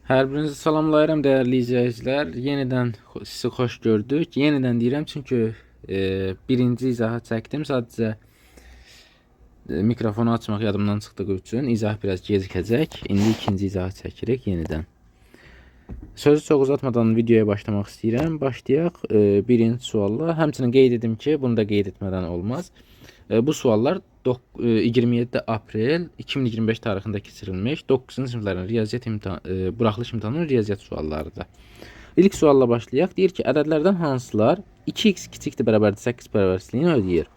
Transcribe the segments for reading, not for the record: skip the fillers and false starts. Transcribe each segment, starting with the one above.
Hər birinizi salamlayıram dəyərli izləyicilər. Yenidən sizi xoş gördük. Yenidən deyirəm çünki birinci izahat çəkdim. Sadəcə mikrofonu açmaq yadımdan çıxdığı üçün izah biraz gecikəcək. İndi ikinci izahat çəkirik yenidən. Sözü çox uzatmadan videoya başlamaq istəyirəm. Başlayaq birinci sualla. Həmçinin qeyd edim ki, bunu da qeyd etmədən olmaz. Bu suallar 27 aprel 2025 tarixində keçirilmiş 9-cu siniflərin riyaziyyat buraxılış imtahanının riyaziyyat suallarıdır. İlk sualla başlayaq. Deyir ki, ədədlərdən hansılar 2x kiçikdir bərabərdir 8 bərabərçiliyini ödəyir?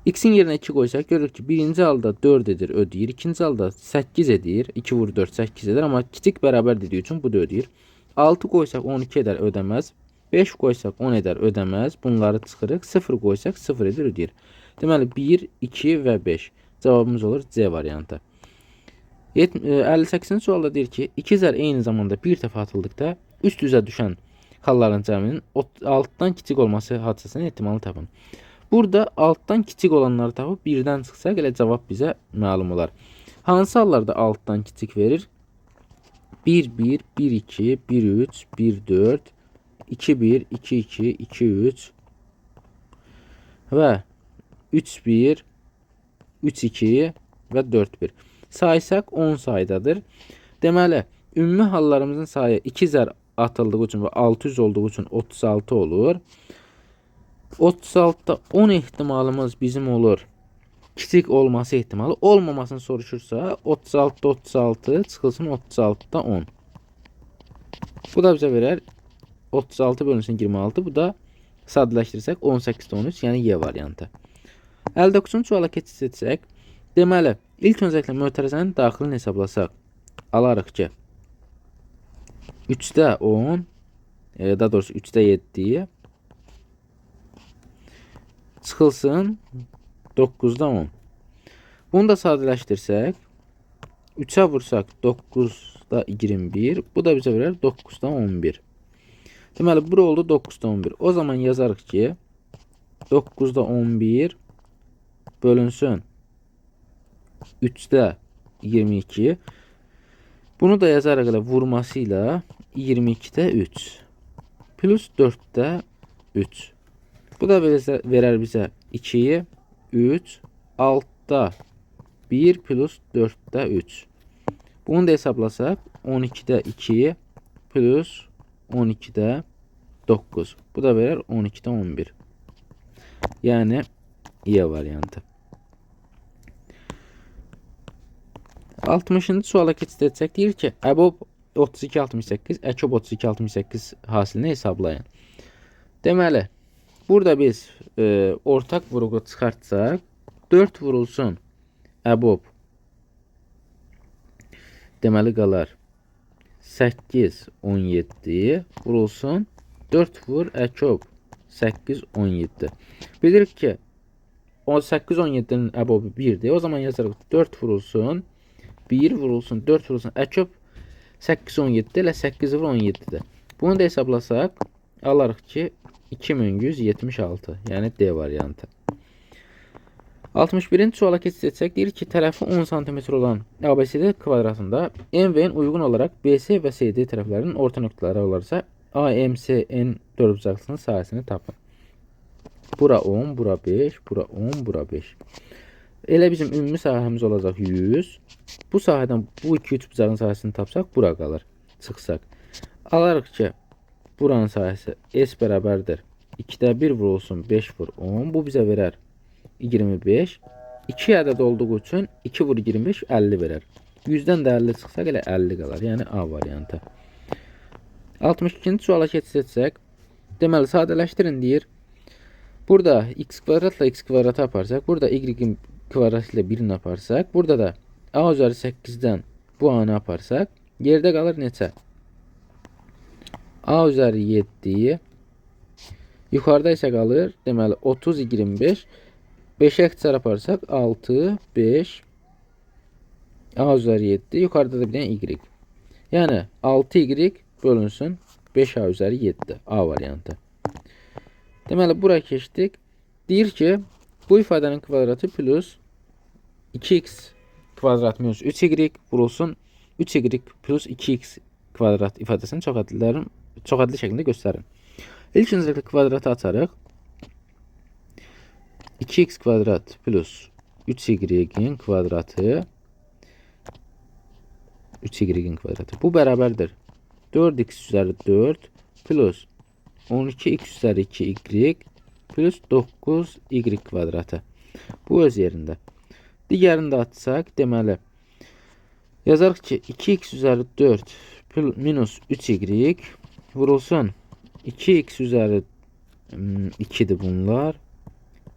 X-in yerinə 2 qoysaq görürük ki, birinci halda 4 edir, ödəyir. İkinci halda 8 edir. 2 vur 4 8 edir, amma kiçik bərabər dediyi üçün bu da ödəyir. 6 qoysaq 12 edər, ödəməz. 5 qoysaq 10 edər, ödəməz. Bunları çıxırıq. 0 qoysaq 0 edir, ödəyir. Deməli 1, 2 və 5. Cavabımız olur C variantı. 58-ci sualda deyir ki, 2 zər eyni zamanda bir dəfə atıldıqda üst üzə düşən xalların cəminin altdan kiçik olması hadisəsinin ehtimalı tapın. Burada altdan kiçik olanları tapıb birdən çıxsaq elə cavab bizə məlum olar. Hansı hallarda altdan kiçik verir? 1, 1, 1, 2, 1, 3, 1, 4, 2, 1, 2, 2, 2, 3 və 3, 1, 3, 2 və 4, 1. Saysaq 10 saydadır. Deməli, ümumi hallarımızın sayı 2 zər atıldığı üçün və 600 olduğu üçün 36 olur. 36'da 10 ehtimalımız bizim olur. Kiçik olması ehtimalı. Olmamasını soruşursa 36'da 36 çıxılsın 36'da 10. Bu da bizə verər 36 bölünsün 26. Bu da sadələşdirsək 18'də 13, yəni Y variantı. 59-cu suala keçid etsək, deməli, ilk öncəliklə mötərizənin daxilini hesablasaq, alarıq ki, 3'də 10, daha doğrusu 3'də 7 çıxılsın 9'da 10. Bunu da sadələşdirsək, 3'ə vursaq 9'da 21, bu da bizə verər 9'da 11. Deməli, bura oldu 9'da 11. O zaman yazarıq ki, 9'da 11 bölünsün 3'də 22. Bunu da yazarıq elə vurmasıyla 22'də 3 plus 4'də 3. Bu da verər bizə 2'yi 3 6'da 1 plus 4'də 3. Bunu da hesablasaq 12'də 2 plus 12'də 9. Bu da verər 12'də 11. Yəni Y variantı. 60-cı suala keçid etsək, deyir ki, əbob 32-68, əkob 32-68 hasilini hesablayın. Deməli, burada biz ortaq vuruğu çıxartsaq, 4 vurulsun əbob. Deməli qalar 8, 17 vurulsun 4 vur əkob 8, 17. Bilirik ki, 8, 17'nin əbobu 1'dir. O zaman yazarıq 4 vurulsun 1 vurulsun 4 vurulsun əkob 8, 17 ilə 8 vur 17'dir. Bunu da hesablasaq, alarıq ki, 2176, yəni D variantı. 61-ci suala keçid etsək, deyir ki, tərəfi 10 cm olan ABCD kvadratında MV'nin uyğun olaraq BC və CD tərəflərinin orta nöqtələri olarsa, AMCN dördbucaqlısının sahəsini tapın. Bura 10, bura 5, bura 10, bura 5. Elə bizim ümumi sahəmiz olacaq 100. Bu sahədən bu iki üçbucağın sahəsini tapsaq, bura qalır. Çıxsaq. Alarıq ki, buranın sahəsi S bərabərdir. 2'də 1 vurulsun 5 vur 10. Bu bizə verər 25. 2 ədəd olduğu üçün 2 vur 25 50 verər. 100'dən də 50 çıxsaq elə 50 qalar. Yəni A variantı. 62-ci suala keçid etsək, deməli sadələşdirin deyir. Burada x kvadratla x kvadratı aparsaq, burada y kvadrat ilə 1'ini aparsaq, burada da a üzəri 8'dən bu a-nı aparsaq, yerdə qalır neçə? A üzəri 7, yuxarıda isə qalır, deməli 30, 25, 5'ə ixtisar aparsaq 6, 5, a üzəri 7, yuxarıda da bir dənə y. Yəni 6y bölünsün 5a üzəri 7, A variantı. Deməli, buraya keçdik. Deyir ki, bu ifadənin kvadratı plus 2x kvadrat minus 3y vurulsun 3y plus 2x kvadrat ifadəsini çox adlı şəklində göstərin. İlk öncəliklə kvadratı açarıq. 2x kvadrat plus 3y'in kvadratı 3y'in kvadratı. Bu bərabərdir 4x üzəri 4 plus 12x üzəri 2y plus 9y kvadratı. Bu öz yerində. Digərini də açsaq, deməli, yazarıq ki, 2x üzəri 4 minus 3y vurulsun 2x üzəri 2'dir bunlar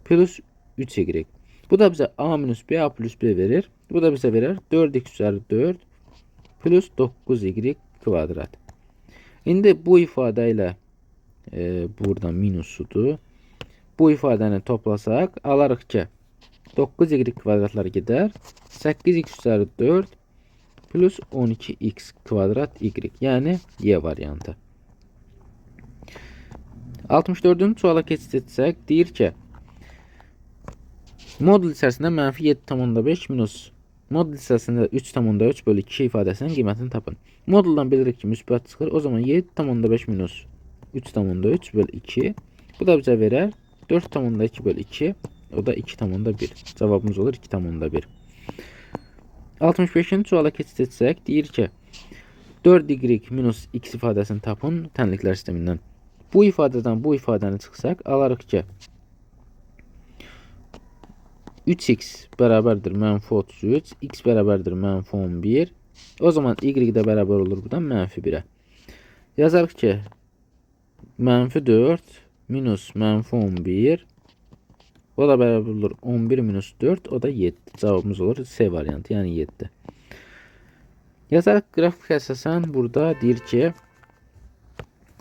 plus 3y. Bu da bizə a minus b, a plus b verir. Bu da bizə verir 4x üzəri 4 plus 9y kvadrat. İndi bu ifadə ilə buradan minusudur. Bu ifadəni toplasaq, alarıq ki, 9y kvadratlar gedər. 8x üzəri 4 plus 12x kvadrat y. Yəni y variantı. 64-cü suala keçid etsək, deyir ki, modul içərisində mənfi 7,5 minus modul içərisində 3,3 bölü 2 ifadəsinin qiymətini tapın. Moduldan bilirik ki, müsbət çıxır. O zaman 7,5 minus 3,3 bölü 2. Bu da bizə verər 4,2 bölü 2. O da 2,1. Cavabımız olur 2,1. 65-ci suala keçid etsək, deyir ki, 4y minus x ifadəsini tapın tənliklər sistemindən. Bu ifadədən bu ifadəni çıxsaq, alarıq ki, 3x bərabərdir mənfi 33, x bərabərdir mənfi 11. O zaman y də bərabər olur buradan mənfi 1'ə. Yazarıq ki, mənfi 4 minus mənfi 11. O da bərabər olur 11 minus 4, o da 7. Cavabımız olur C variantı, yəni 7. Yazarıq qrafik əsasən burada deyir ki,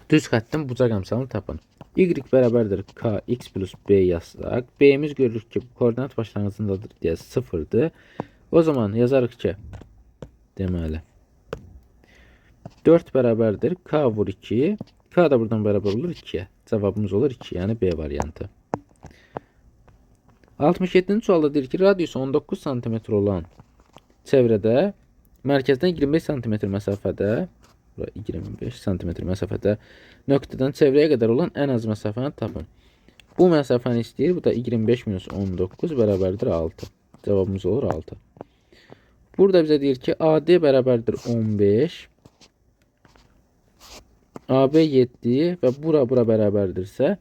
düz xəttin bucaq əmsalını tapın. Y bərabərdir kx plus b yazsaq, b'miz görürük ki, koordinat başlanğıcındadır deyə 0'dır. O zaman yazarıq ki, deməli, 4 bərabərdir k vur 2, k da buradan bərabər olur 2'yə. Cavabımız olur 2, yəni B variantı. 67-ci sualda deyir ki, radiusu 19 cm olan çevrədə mərkəzdən 25 cm məsafədə 25 cm məsafədə nöqtədən çevrəyə qədər olan ən az məsafəni tapın. Bu məsafəni istəyir. Bu da 25 minus 19 bərabərdir 6. Cavabımız olur 6. Burada bizə deyir ki, AD bərabərdir 15. AB 7 və bura bərabərdirsə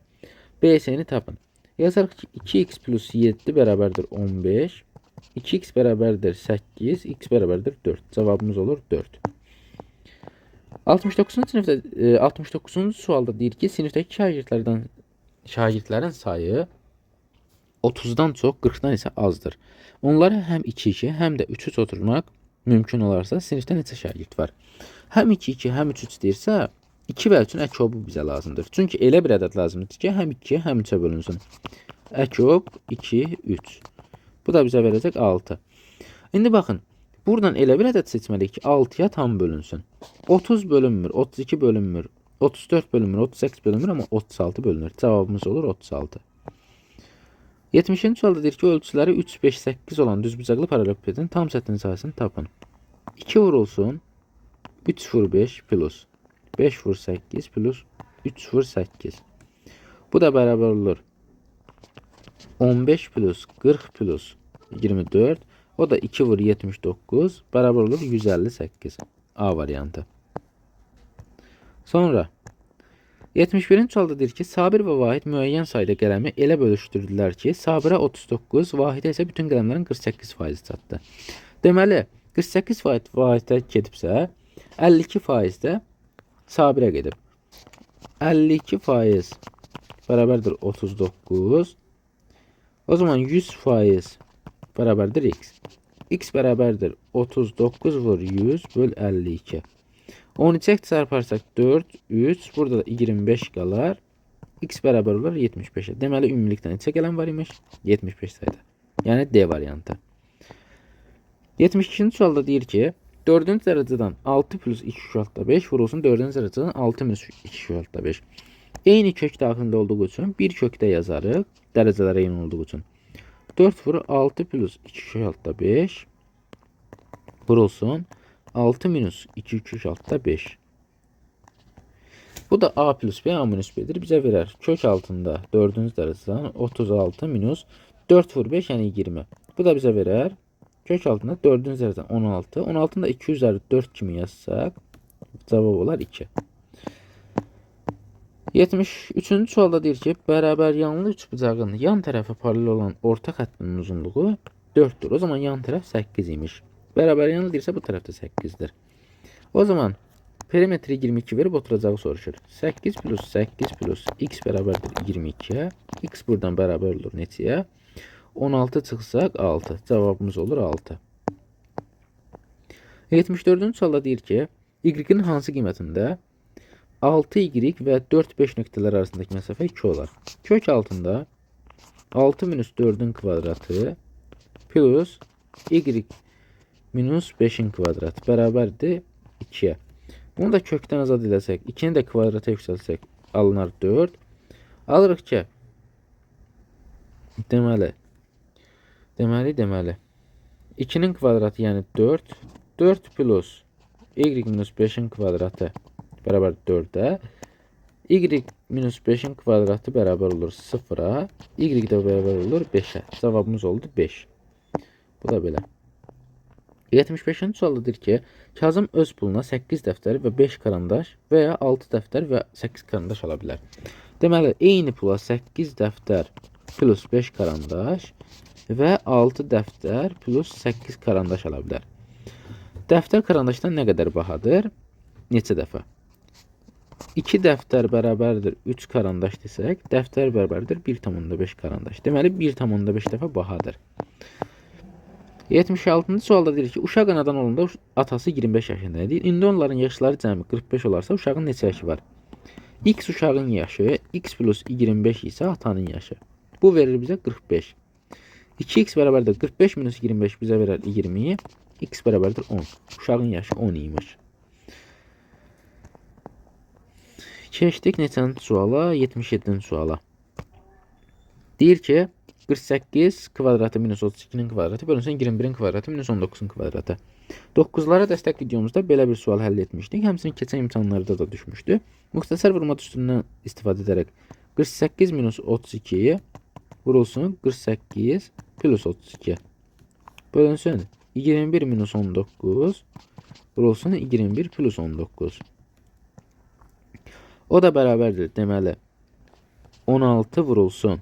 BC-ni tapın. Yazarıq ki, 2x plus 7 bərabərdir 15. 2x bərabərdir 8. X bərabərdir 4. Cavabımız olur 4. 69-cu sualda deyir ki, sinifdəki şagirdlərin sayı 30-dan çox, 40-dan isə azdır. Onları həm 2-2, həm də 3-3 oturmaq mümkün olarsa, sinifdə neçə şagird var? Həm 2-2, həm 3-3 deyirsə, 2 və 3-ün əkobu bizə lazımdır. Çünki elə bir ədəd lazımdır ki, həm 2-yə, həm 3-ə bölünsün. Əkob 2, 3. Bu da bizə verəcək 6. İndi baxın. Buradan elə bir ədəd seçməliyik ki, 6'ya tam bölünsün. 30 bölünmür, 32 bölünmür, 34 bölünmür, 38 bölünmür, amma 36 bölünür. Cavabımız olur 36. 70-ci sualda deyir ki, ölçüləri 3, 5, 8 olan düzbucaqlı paralelopipedin tam çətin sayısını tapın. 2 vurulsun, 3 vur 5 plus 5 vur 8 plus 3 vur 8. Bu da bərabər olur 15 plus 40 plus 24. O da 2 vur 79 bərabər olur 158. A variantı. Sonra 71-ci sualda deyir ki, Sabir və Vahid müəyyən sayda qələmi elə bölüşdürdülər ki, Sabirə 39, Vahidə isə bütün qələmlərin 48% çatdı. Deməli, 48% Vahidə gedibsə, 52% də Sabirə gedib. 52% bərabərdir 39. O zaman 100% bərabərdir x. X bərabərdir 39 vur 100 böl 52. 12 çarparsak 4, 3. Burada da 25 qalar. X bərabər olur 75'e. Deməli, ümumilikdə neçə qələm var imiş? 75 sayda. Yəni D variantı. 72-ci sualda deyir ki, 4-cü dərəcədən 6 plus 2/5 vurulsun 4-cü dərəcədən 6 minus 2/5. Eyni kök daxilində olduğu üçün bir kökdə yazarıq. Dərəcələr eyni olduğu üçün. 4 vur 6 plus 2/5 vurulsun 6 minus 2/5. Bu da a plus b a minus b'dir. Bize verer kök altında 4-cü dərəcədən 36 minus 4 vur 5 yəni 20. Bu da bize verer kök altında 4-cü dərəcədən 16. 16'ını da 2 üzeri 4 kimi yazsaq cavab olar 2. 73-cü sualda deyir ki, bərabər yanlı üçbucağın yan tərəfi paralel olan orta xəttinin uzunluğu 4'dür. O zaman yan tərəf 8 imiş. Bərabər yanlı deyirsə bu tərəf də 8'dir. O zaman perimetri 22 verib oturacağı soruşur. 8 plus 8 plus x bərabərdir 22'ye. X buradan bərabər olur neçəyə? 16 çıxsaq 6. Cavabımız olur 6. 74-cü sualda deyir ki, y-in hansı qiymətində 6y və 4-5 nöqtələr arasındakı məsafə 2 olar. Kök altında 6 minus 4'ün kvadratı plus y minus 5'in kvadratı bərabərdir 2'ye. Bunu da kökdən azad edəsək, 2'ni də kvadrata yüksəlsək alınar 4. Alırıq ki, deməli 2'nin kvadratı yəni 4. 4 plus y minus 5'in kvadratı bərabər 4'ə. Y minus 5'in kvadratı bərabər olur 0'a. Y də bərabər olur 5'ə. Cavabımız oldu 5. Bu da belə. 75-ci sualdadır ki, Kazım öz puluna 8 dəftər və 5 karandaş və ya 6 dəftər və 8 karandaş ala bilər. Deməli, eyni pula 8 dəftər plus 5 karandaş və 6 dəftər plus 8 karandaş ala bilər. Dəftər karandaşdan nə qədər bahadır? Neçə dəfə? 2 dəftər bərabərdir 3 karandaş desək, dəftər bərabərdir 1,5 karandaş. Deməli, 1,5 dəfə bahadır. 76-cı sualda deyir ki, uşaq anadan olanda atası 25 yaşında idi. İndi onların yaşları cəmi 45 olarsa uşağın neçə yaşı var? X uşağın yaşı, x plus 25 isə atanın yaşı. Bu verir bizə 45. 2x bərabərdir 45 minus 25 bizə verər 20. X bərabərdir 10. Uşağın yaşı 10 imiş. Keçdik neçənci suala? 77-ci suala. Deyir ki, 48 kvadratı minus 32'nin kvadratı bölünsün 21'in kvadratı minus 19'un kvadratı. 9'lara dəstək videomuzda belə bir sual həll etmişdik. Həmçinin keçən imtahanlarda da düşmüşdü. Müxtəsər vurma üstündən istifadə edərək 48 minus 32'yi vurulsun 48 plus 32. Bölünsün 21 minus 19 vurulsun 21 plus 19. O da bərabərdir. Deməli 16 vurulsun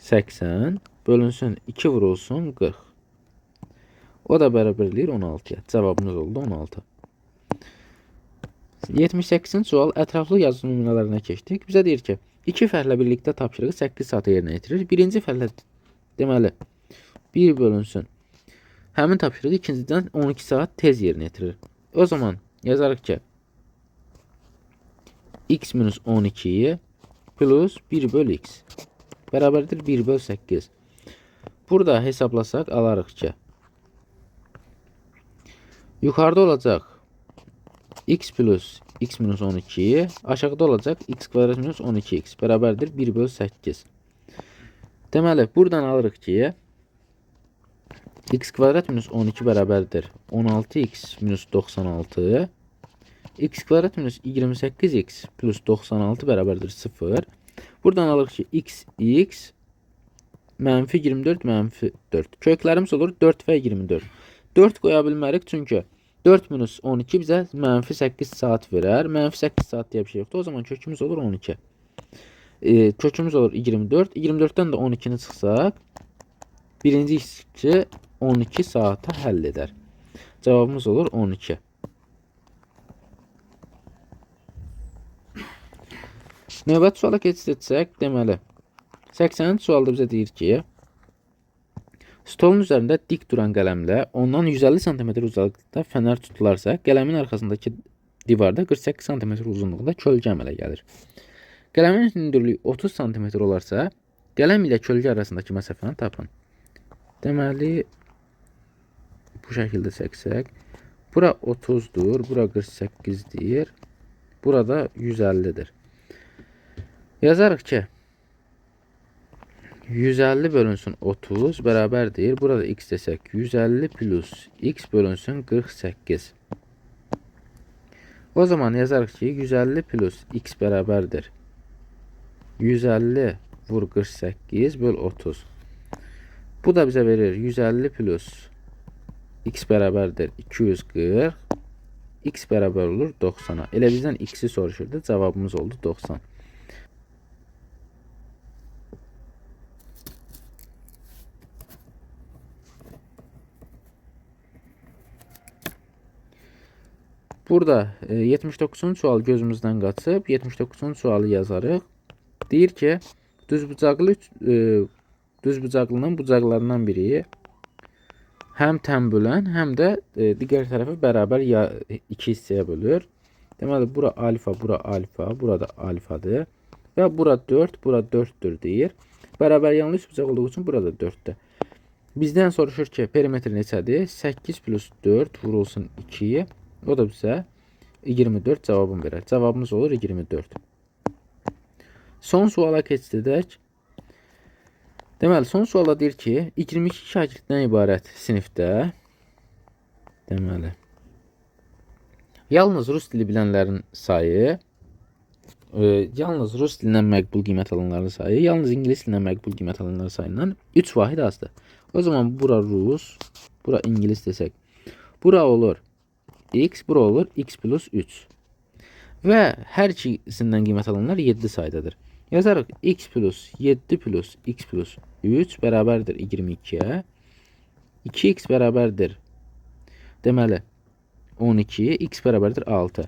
80 bölünsün 2 vurulsun 40. O da bərabərliyir 16'ya. Cavabımız oldu 16. 78-ci sual ətraflı yazı nümunələrinə keçdik. Bizə deyir ki, 2 fərqlə birlikdə tapşırığı 8 saata yerinə yetirir. Birinci fərqlə deməli 1 bölünsün. Həmin tapşırığı ikincidən 12 saat tez yerinə yetirir. O zaman yazarıq ki, x minus 12'yi plus 1 bölü x bərabərdir 1 bölü 8. Burada hesablasaq alarıq ki, yuxarıda olacaq x plus x minus 12'yi, aşağıda olacaq x kvadrat minus 12x bərabərdir 1 bölü 8. Deməli, buradan alırıq ki, x kvadrat minus 12 bərabərdir 16x minus 96. X kvadrat minus 28x plus 96 bərabərdir 0. Buradan alırıq ki, x mənfi 24 mənfi 4. Köklərimiz olur 4 və 24. 4 qoya bilmərik çünki 4 minus 12 bizə mənfi 8 saat verər. Mənfi 8 saat deyə bir şey yoxdur. O zaman kökümüz olur 12. Kökümüz olur 24. 24'dən də 12'ni çıxsaq, birinci işçi 12 saata həll edər. Cavabımız olur 12. Növbəti suala keçid etsək, deməli 80-ci sualda bizə deyir ki, stolun üzərində dik duran qələmlə ondan 150 cm uzaqlıqda fənər tutularsa, qələmin arxasındakı divarda 48 cm uzunluğunda kölgə əmələ gəlir. Qələmin hündürlüyü 30 cm olarsa, qələm ilə kölgə arasındakı məsafəni tapın. Deməli, bu şəkildə çəksək, bura 30'dur, bura 48'dir, burada 150'dir. Yazarıq ki, 150 bölünsün 30 bərabərdir. Burada x desək 150 plus x bölünsün 48. O zaman yazarıq ki, 150 plus x bərabərdir 150 vur 48 böl 30. Bu da bizə verir 150 plus x bərabərdir 240. X bərabər olur 90'a. Elə bizdən x'i soruşurdu. Cavabımız oldu 90. Burada 79-cu sual gözümüzdən qaçıb. 79-cu sualı yazarıq. Deyir ki, düzbucaqlının bucaqlarından biri həm tən bölən, həm də digər tərəfi bərabər iki hissəyə bölür. Deməli, bura alfa, burada alfadır. Və bura 4, bura 4'dür deyir. Bərabər yanlı üçbucaq olduğu üçün burada 4'dür. Bizdən soruşur ki, perimetr neçədir? 8 plus 4 vurulsun 2'ye. O da bizə 24 cavabını verir. Cavabımız olur 24. Son suala keçdək. Deməli, son sualda deyir ki, 22 şagirddən ibarət sinifdə, deməli, yalnız rus dili bilənlərin sayı, yalnız rus dilindən məqbul qiymət alanların sayı, yalnız ingilis dilindən məqbul qiymət alanların sayından 3 vahid azdır. O zaman bura rus, bura ingilis desək, bura olur x, bura olur x plus 3. Və hər ikisindən qiymət alanlar 7 saydadır. Yazarıq x plus 7 plus x plus 3 bərabərdir 22'ye. 2x bərabərdir. Deməli 12, x bərabərdir 6.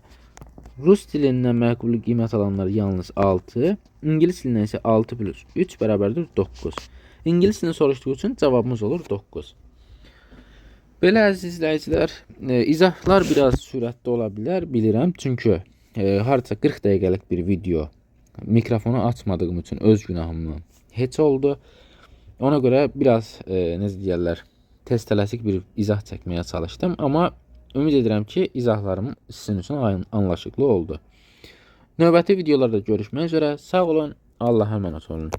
Rus dilindən məqbul qiymət alanlar yalnız 6. İngilis dilindən isə 6 plus 3 bərabərdir 9. İngilis dilini soruşduğu üçün cavabımız olur 9. Belə əziz izləyicilər, izahlar biraz sürətli ola bilər, bilirəm. Çünki harca 40 dəqiqəlik bir video mikrofonu açmadığım üçün öz günahımdan heç oldu. Ona görə biraz necə deyirlər, tez tələsik bir izah çəkməyə çalışdım. Amma ümid edirəm ki, izahlarım sizin üçün anlaşıqlı oldu. Növbəti videolarda görüşmək üzrə. Sağ olun. Allah'a emanet olun.